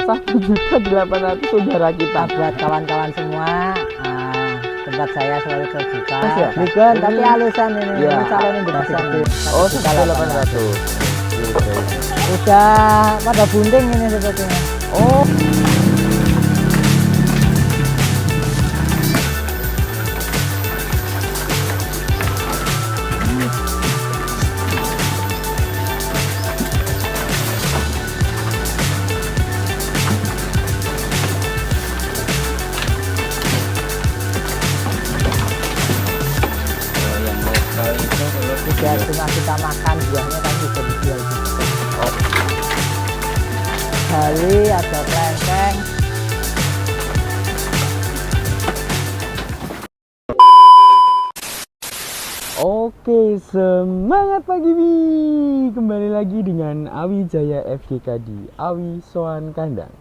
1.800.000 saudara kita. Buat kawan-kawan semua, tempat saya selalu terbuka. Mas ya? Bukan, tapi halusan ini. Ya. Ini calon yang besar. Oh, 1.800.000. Udah pada bunting ini sepertinya. Oh. Tidak cuma kita makan, buahnya kan bisa dijual juga. Oh. Bali ada kelengkeng. Oke, semangat pagi Bi. Kembali lagi dengan Awi Jaya FGK di Awi Soan Kandang.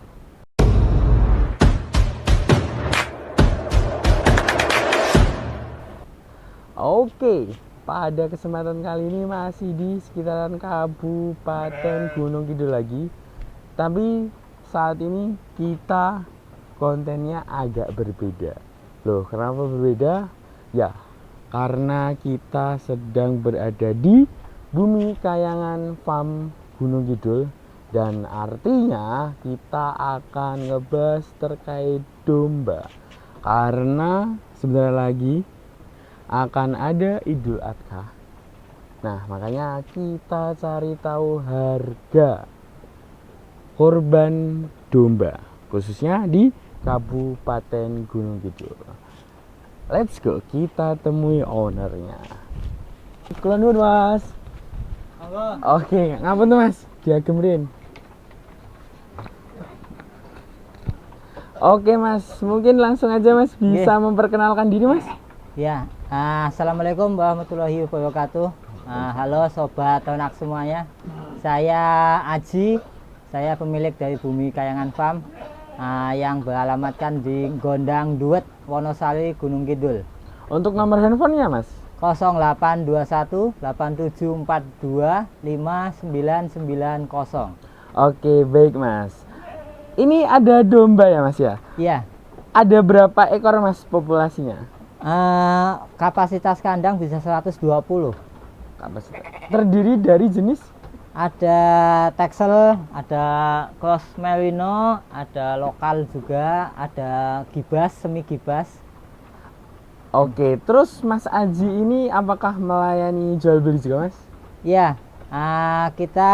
Oke, pada kesempatan kali ini masih di sekitaran Kabupaten Gunung Kidul lagi. Tapi saat ini kita kontennya agak berbeda. Loh, kenapa berbeda? Ya, karena kita sedang berada di Bumi Kayangan Farm Gunung Kidul. Dan artinya kita akan ngebahas terkait domba. Karena sebentar lagi akan ada Idul Adha. Nah, makanya kita cari tahu harga korban domba, khususnya di Kabupaten Gunung Kidul. Let's go, kita temui ownernya. Kula nuwun, Mas. Halo. Oke, ngapa tuh Mas? Diagemrin. Oke Mas, mungkin langsung aja Mas bisa memperkenalkan diri Mas. Ya, assalamualaikum warahmatullahi wabarakatuh. Halo sobat ternak semuanya. Saya Aji, saya pemilik dari Bumi Kayangan Farm yang beralamatkan di Gondang Duet, Wonosari, Gunung Kidul. Untuk nomor handphonenya Mas? 0821 8742 5990. Oke, baik Mas. Ini ada domba ya Mas ya? Iya. Ada berapa ekor Mas populasinya? Kapasitas kandang bisa 120. Kapasitas. Terdiri dari jenis? Ada Texel, ada Cross Merino, ada lokal juga, ada gibas, semi gibas. Oke, terus Mas Aji ini apakah melayani jual beli juga Mas? Iya, kita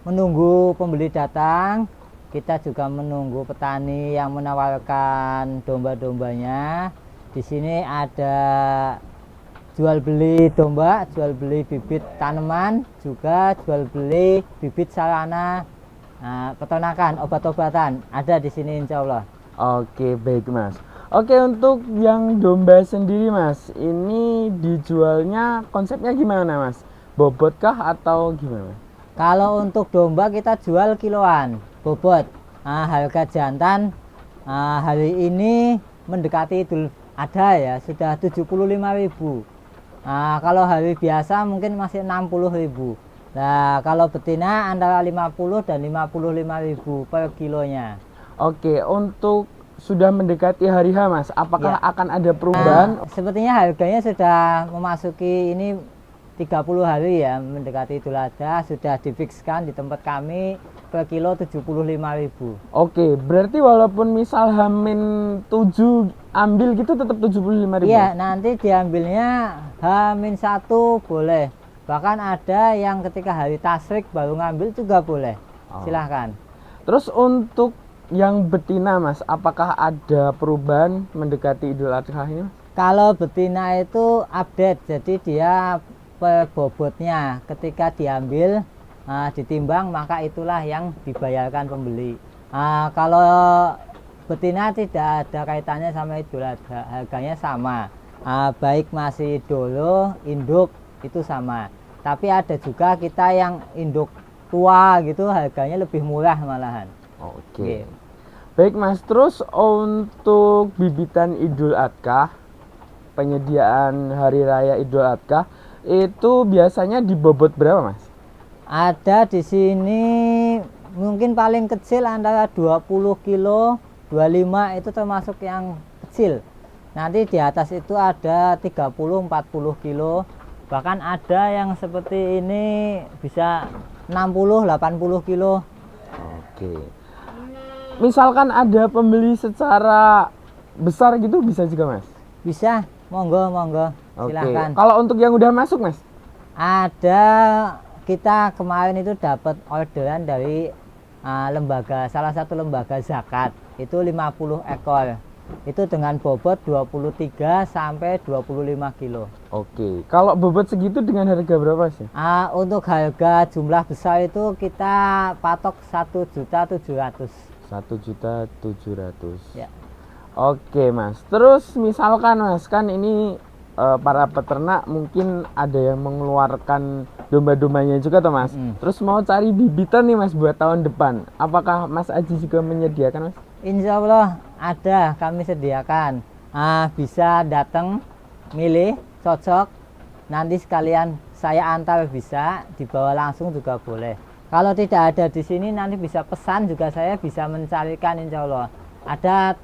menunggu pembeli datang. Kita juga menunggu petani yang menawarkan domba-dombanya. Di sini ada jual beli domba, jual beli bibit tanaman, juga jual beli bibit sarana peternakan, obat-obatan. Ada di sini insya Allah. Oke, baik Mas. Oke, untuk yang domba sendiri Mas, ini dijualnya konsepnya gimana Mas? Bobot kah atau gimana? Kalau untuk domba kita jual kiloan, bobot. Harga jantan hari ini mendekati Idul Adha ya, sudah 75.000. Kalau hari biasa mungkin masih 60.000. Nah, kalau betina antara 50 dan 55.000 per kilonya. Oke, untuk sudah mendekati hari H Mas, apakah akan ada perubahan? Sepertinya harganya sudah memasuki ini 30 hari ya, mendekati Idul Adha, sudah difikskan di tempat kami per kilo 75.000. Oke, berarti walaupun misal Hamin 7 ambil gitu tetap 75.000? Iya, nanti diambilnya H-1 boleh. Bahkan ada yang ketika hari tasrik baru ngambil juga boleh. Silahkan. Terus untuk yang betina Mas, apakah ada perubahan mendekati Idul Adha ini? Kalau betina itu update, jadi dia per bobotnya ketika diambil ditimbang, maka itulah yang dibayarkan pembeli. Kalau betina tidak ada kaitannya sama Idul Adha, harganya sama. Baik masih dolo, induk itu sama. Tapi ada juga kita yang induk tua gitu, harganya lebih murah malahan. Oke. Baik Mas, terus untuk bibitan Idul Adha, penyediaan hari raya Idul Adha itu biasanya dibobot berapa Mas? Ada di sini mungkin paling kecil antara 20 kilo, 25 itu termasuk yang kecil. Nanti di atas itu ada 30, 40 kilo. Bahkan ada yang seperti ini bisa 60, 80 kilo. Oke. Misalkan ada pembeli secara besar gitu bisa juga Mas? Bisa, monggo, monggo. Oke. Silahkan. Kalau untuk yang udah masuk Mas? Ada, kita kemarin itu dapat orderan dari salah satu lembaga zakat. Itu 50 ekor. Itu dengan bobot 23 sampai 25 kilo. Oke. Kalau bobot segitu dengan harga berapa sih? Untuk harga jumlah besar itu kita patok 1.700.000. 1.700.000. Ya. Oke Mas. Terus misalkan Mas, kan ini para peternak mungkin ada yang mengeluarkan domba-dombanya juga toh Mas. Terus mau cari bibitan nih Mas buat tahun depan. Apakah Mas Aji juga menyediakan Mas? Insya Allah ada, kami sediakan. Bisa datang, milih, cocok. Nanti sekalian saya antar, bisa dibawa langsung juga boleh. Kalau tidak ada di sini nanti bisa pesan juga, saya bisa mencarikan. Insya Allah ada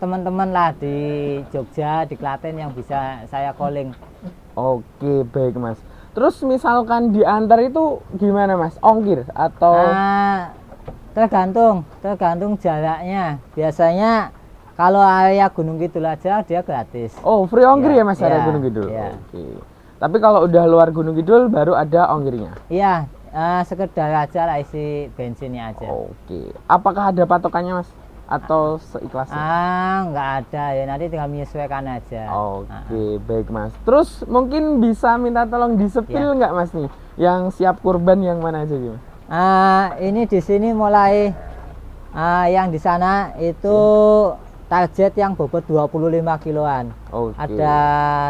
teman-teman lah di Jogja, di Klaten yang bisa saya calling. Oke, baik Mas. Terus misalkan diantar itu gimana Mas? Ongkir atau? Tergantung jaraknya. Biasanya kalau area Gunung Kidul aja dia gratis. Oh, free ongkir ya Mas, ya, area Gunung Kidul. ya. Oke. Tapi kalau udah luar Gunung Kidul baru ada ongkirnya. Iya, sekedar aja lah isi bensinnya aja. Oke. Apakah ada patokannya Mas? Atau seikhlasnya? Nggak ada ya, nanti tinggal menyesuaikan aja. Oke, baik Mas. Terus mungkin bisa minta tolong disepil nggak Mas nih? Yang siap kurban yang mana aja gitu? Ini di sini mulai yang di sana itu target yang bobot 25 kiloan. Oke. Ada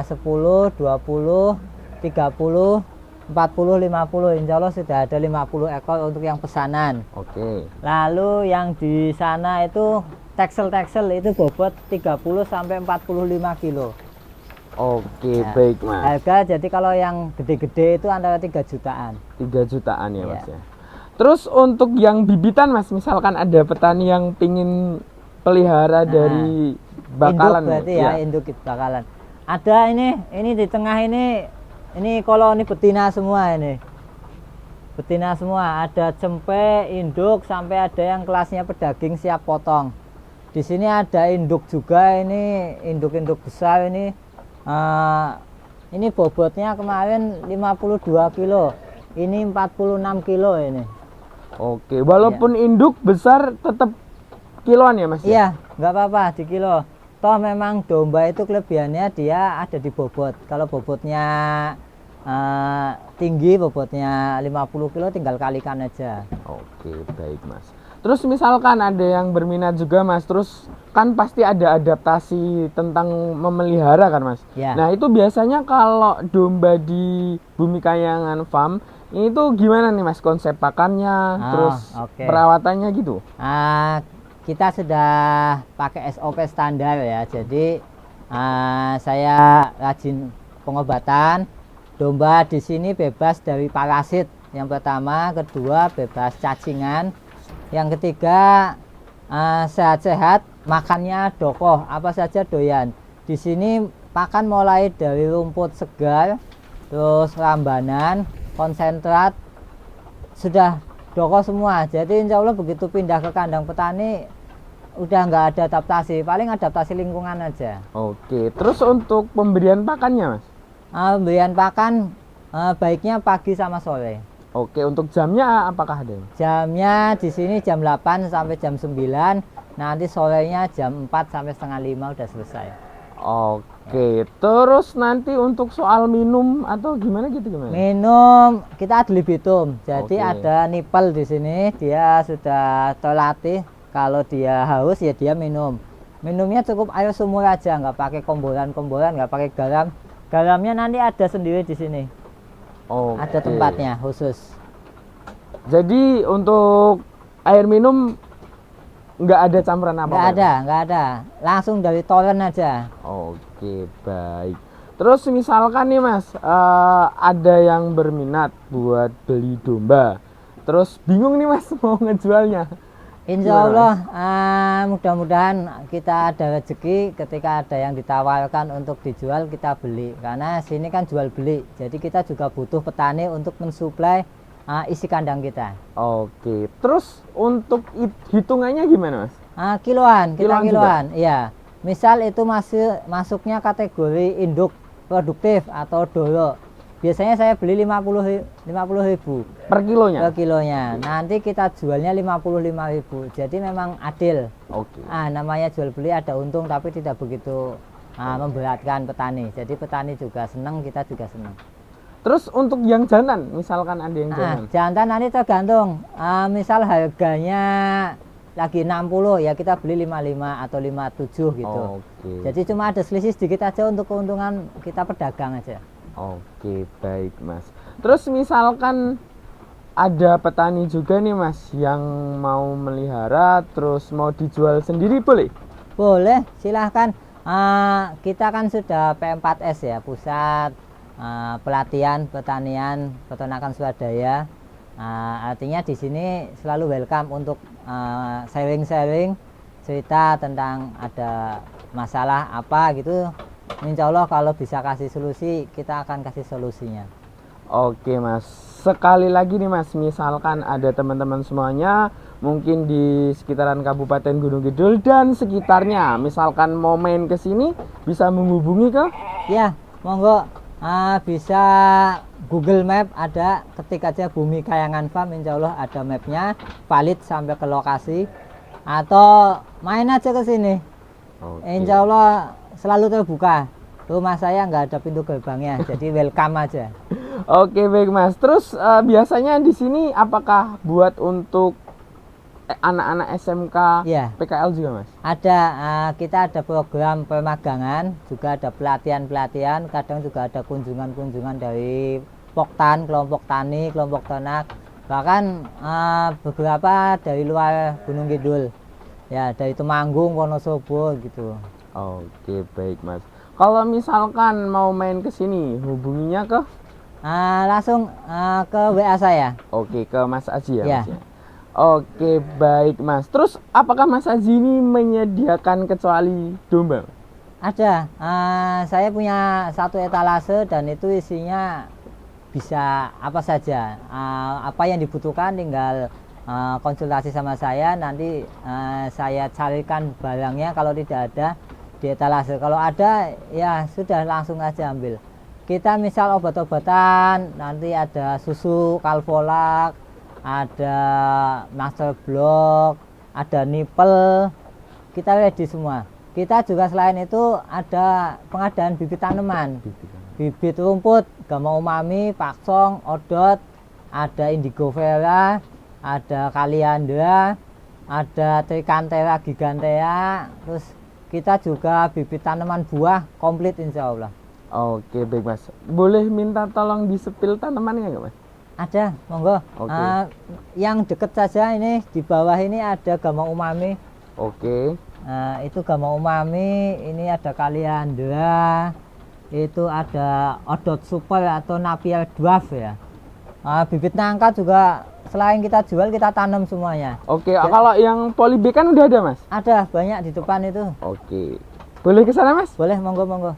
10, 20, 30, 40, 50. Insya Allah sudah ada 50 ekor untuk yang pesanan. Oke. Lalu yang di sana itu teksel itu bobot 30 sampai 45 kilo. Oke, baik Mas. Harga jadi kalau yang gede-gede itu antara 3 jutaan. 3 jutaan ya Mas ya. Terus untuk yang bibitan Mas, misalkan ada petani yang pingin pelihara dari bakalan, induk berarti ya, induk bakalan. Ada ini di tengah ini koloni betina semua ini. Betina semua, ada cempe, induk, sampai ada yang kelasnya pedaging siap potong. Di sini ada induk juga, ini induk-induk besar ini. Ini bobotnya kemarin 52 kilo. Ini 46 kilo ini. Oke, walaupun induk besar tetap kiloan ya Mas? Iya, nggak apa-apa di kilo. Toh memang domba itu kelebihannya dia ada di bobot. Kalau bobotnya tinggi, bobotnya 50 kilo, tinggal kalikan aja. Oke, baik Mas. Terus misalkan ada yang berminat juga Mas, terus kan pasti ada adaptasi tentang memelihara kan Mas? Ya. Nah itu biasanya kalau domba di Bumi Kayangan Farm itu gimana nih Mas, konsep pakannya, terus perawatannya gitu? Kita sudah pakai SOP standar ya, jadi saya rajin pengobatan. Domba di sini bebas dari parasit. Yang pertama, kedua bebas cacingan. Yang ketiga sehat-sehat, makannya dokoh, apa saja doyan. Di sini pakan mulai dari rumput segar, terus rambanan, konsentrat, sudah dokoh semua. Jadi insya Allah begitu pindah ke kandang petani udah nggak ada adaptasi, paling adaptasi lingkungan aja. Oke, terus untuk pemberian pakannya Mas? Pemberian pakan baiknya pagi sama sore. Oke, untuk jamnya apakah ada? Jamnya di sini jam 8 sampai jam 9, nanti sorenya jam 4 sampai setengah 5 udah selesai. Oke, terus nanti untuk soal minum atau gimana gitu gimana? Minum kita adli bitum, jadi ada nipel di sini, dia sudah terlatih. Kalau dia haus ya dia minum. Minumnya cukup air sumur aja, nggak pakai komboran, nggak pakai garam. Garamnya nanti ada sendiri di sini. Ada tempatnya khusus. Jadi untuk air minum nggak ada campuran apa-apa? Nggak ada. Langsung dari toren aja. Oke, baik. Terus misalkan nih Mas, ada yang berminat buat beli domba. terus bingung nih Mas mau ngejualnya. Insya Gimana, Allah mudah-mudahan kita ada rezeki ketika ada yang ditawarkan untuk dijual kita beli, karena sini kan jual beli, jadi kita juga butuh petani untuk mensuplai isi kandang kita. Oke, terus untuk hitungannya gimana Mas? Kiloan, kita Kiloan juga? kiloan, iya. Misal itu masuknya kategori induk produktif atau dolo. Biasanya saya beli 50.000 Per kilonya? per kilonya. Nanti kita jualnya 55.000. Jadi memang adil. Oke. Namanya jual beli ada untung tapi tidak begitu memberatkan petani. Jadi petani juga senang, kita juga senang. Terus untuk yang jantan, misalkan ada yang jantan. Jantan nanti tergantung. Misal harganya lagi 60 ya kita beli 55 atau 57 gitu. Oke. Jadi cuma ada selisih sedikit aja untuk keuntungan kita pedagang aja. Oke, baik Mas. Terus misalkan ada petani juga nih Mas yang mau melihara terus mau dijual sendiri boleh? Boleh, silahkan. Kita kan sudah P4S ya, pusat pelatihan pertanian peternakan swadaya. Artinya di sini selalu welcome untuk sharing-sharing cerita tentang ada masalah apa gitu. Insya Allah kalau bisa kasih solusi, kita akan kasih solusinya. Oke Mas, sekali lagi nih Mas, misalkan ada teman-teman semuanya mungkin di sekitaran Kabupaten Gunung Kidul dan sekitarnya, misalkan mau main ke sini bisa menghubungi ke? Ya, monggo bisa Google Map ada, ketik aja Bumi Kayangan Farm, insya Allah ada mapnya, valid sampai ke lokasi, atau main aja ke sini. Insya Allah selalu terbuka. Rumah saya nggak ada pintu gerbangnya, jadi welcome aja. Oke baik Mas. Terus biasanya di sini apakah buat untuk anak-anak SMK Ya. PKL juga Mas? Ada, kita ada program pemagangan, juga ada pelatihan-pelatihan, kadang juga ada kunjungan-kunjungan dari Poktan, kelompok tani, kelompok ternak, bahkan beberapa dari luar Gunung Kidul, ya dari Temanggung, Wonosobo gitu. Oke baik Mas. Kalau misalkan mau main ke sini, hubunginya ke? Langsung ke WA saya. Oke, ke Mas Aji ya, Ya. Mas ya? Oke baik Mas. Terus apakah Mas Aji ini menyediakan kecuali domba? Ada, saya punya satu etalase dan itu isinya bisa apa saja. Apa yang dibutuhkan tinggal konsultasi sama saya, nanti saya carikan barangnya. Kalau tidak ada di etalase, kalau ada ya sudah langsung aja ambil. Kita misal obat-obatan, nanti ada susu Calpolac, ada Master Block, ada nipel, kita ready semua. Kita juga selain itu ada pengadaan bibit tanaman, bibit rumput, Gama Umami, Paksong, Odot, ada Indigo Vera, ada Kaliandra, ada Trichantera gigantea, terus kita juga bibit tanaman buah komplit insya Allah. Oke baik Mas. Boleh minta tolong disepil tanamannya nggak Mas? Ada, monggo. Oke. Yang deket saja ini di bawah ini ada Gama Umami. Oke. Itu Gama Umami, ini ada Kaliandra, itu ada Odot Super atau Napier Dwarf ya. Bibit nangka juga selain kita jual kita tanam semuanya. Oke, kalau yang polybag kan udah ada Mas? Ada banyak di depan itu. Oke. Boleh ke sana Mas? Boleh, monggo monggo.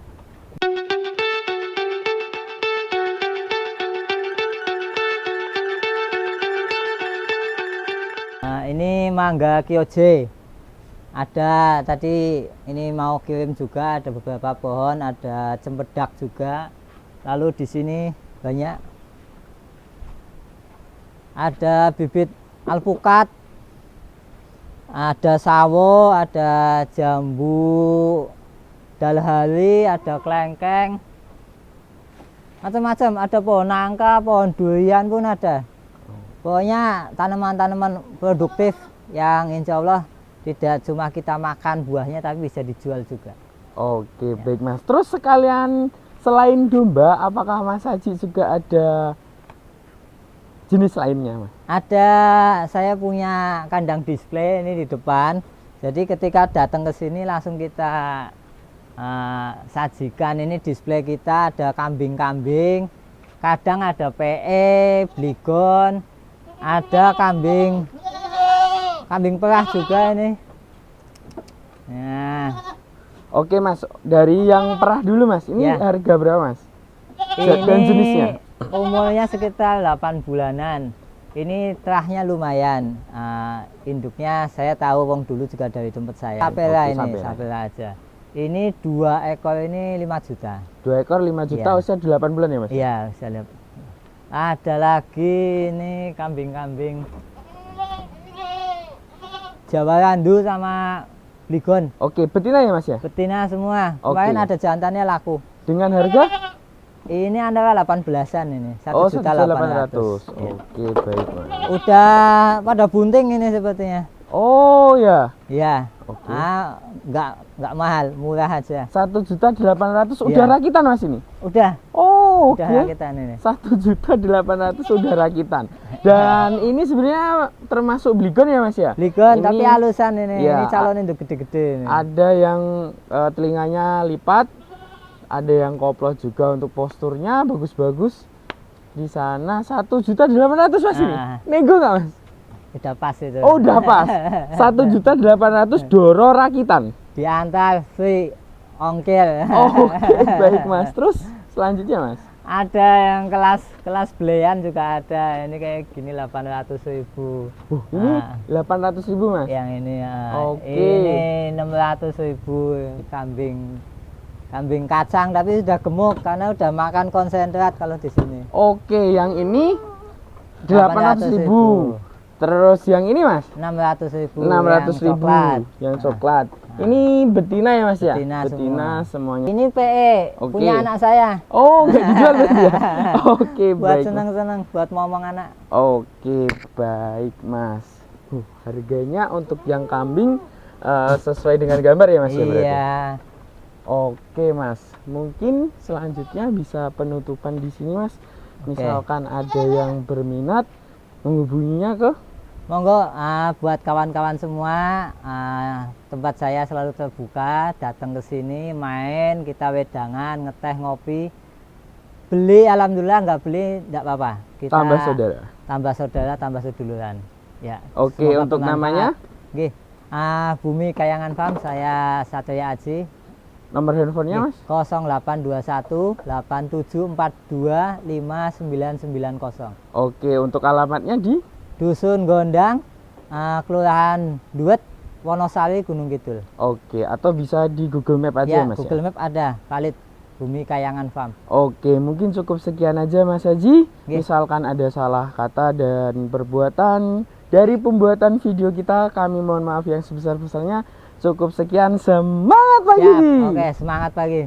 Ini mangga Kyoje. Ada tadi ini mau kirim juga, ada beberapa pohon, ada cempedak juga. Lalu di sini banyak ada bibit alpukat, ada sawo, ada jambu dalhali, ada klengkeng, macam-macam. Ada pohon nangka, pohon durian pun ada. Pokoknya tanaman-tanaman produktif yang insya Allah tidak cuma kita makan buahnya tapi bisa dijual juga. Oke baik Mas. Terus sekalian selain domba, apakah Mas Haji juga ada jenis lainnya Mas? Ada, saya punya kandang display ini di depan. Jadi ketika datang ke sini langsung kita sajikan ini display kita, ada kambing-kambing, kadang ada PE, bligon, Ada kambing perah juga ini. Nah, Oke Mas, dari yang perah dulu Mas. Ini Ya. harga berapa Mas? Dan ini jenisnya? umurnya sekitar 8 bulanan. Ini terahnya lumayan. Induknya saya tahu wong dulu juga dari tempat saya. Sapera Oke, ini, sapera. sapera aja. Ini 2 ekor ini 5 juta. 2 ekor 5 juta, Iya. usia 8 bulan ya Mas? Iya, bisa lihat. Ada lagi ini kambing-kambing Jawa Randu sama Bligon. Oke, betina ya Mas ya? Betina semua. Oke. Kemarin ada jantannya laku. Dengan harga? Ini antara 18-an ini. 1 Oh, juta 1.800.000. Iya. Oke, baik Mas. Udah pada bunting ini sepertinya. Oh ya. Iya. Oke. Nggak mahal, murah aja. 1.800.000 udah Iya. rakitan Mas ini? Udah Oh, udah oke. kita ini. 1.800.000 udah rakitan. Dan ini sebenarnya termasuk Bligon ya Mas ya? Bligon Ini- tapi halusan ini. Iya. Ini calon induk gede-gede ini. Ada yang telinganya lipat, ada yang koplo juga untuk posturnya bagus-bagus. Di sana 1.800.000 Mas ini. Ah. Nego nggak Mas? Udah pas itu. Oh udah pas. 1.800.000 doro rakitan. Diantar free ongkir. Oh, oke, baik Mas. Terus selanjutnya Mas. Ada yang kelas belian juga ada. Ini kayak gini 800.000. Ini Ah. 800.000 Mas. Yang ini Oke. ini 600.000 kambing kacang tapi sudah gemuk karena udah makan konsentrat kalau di sini. Oke, yang ini 800.000. Terus yang ini Mas? 600.000. 600.000 yang coklat. Ini betina ya Mas ya? Betina semuanya. Ini PE Oke. punya anak saya. Oh, nggak dijual berarti ya? Oke, Buat baik. Mas. seneng-seneng, buat ngomong anak. Oke, baik Mas. Harganya untuk yang kambing sesuai dengan gambar ya Mas ya berarti? Iya. Oke Mas, mungkin selanjutnya bisa penutupan di sini Mas. Misalkan ada yang berminat menghubunginya ke Monggo buat kawan-kawan semua, tempat saya selalu terbuka, datang ke sini, main, kita wedangan, ngeteh, ngopi. Beli alhamdulillah, nggak beli nggak apa-apa. Kita tambah saudara. tambah saudara, tambah seduluran. Ya. Oke, semoga untuk bermanfaat. namanya? Nggih. Bumi Kayangan Farm, saya Satria Aji. Nomor handphonenya Mas? 0821 8742 5990. Oke, untuk alamatnya di Dusun Gondang, Kelurahan Duet, Wonosari, Gunung Kidul. Oke, atau bisa di Google Map aja Ya, Mas Google ya? Map ada, valid. Bumi Kayangan Farm. Oke, mungkin cukup sekian aja Mas Haji. Nggih. Misalkan ada salah kata dan perbuatan dari pembuatan video kita, kami mohon maaf yang sebesar-besarnya. Cukup sekian, semangat pagi. Siap, oke, semangat pagi.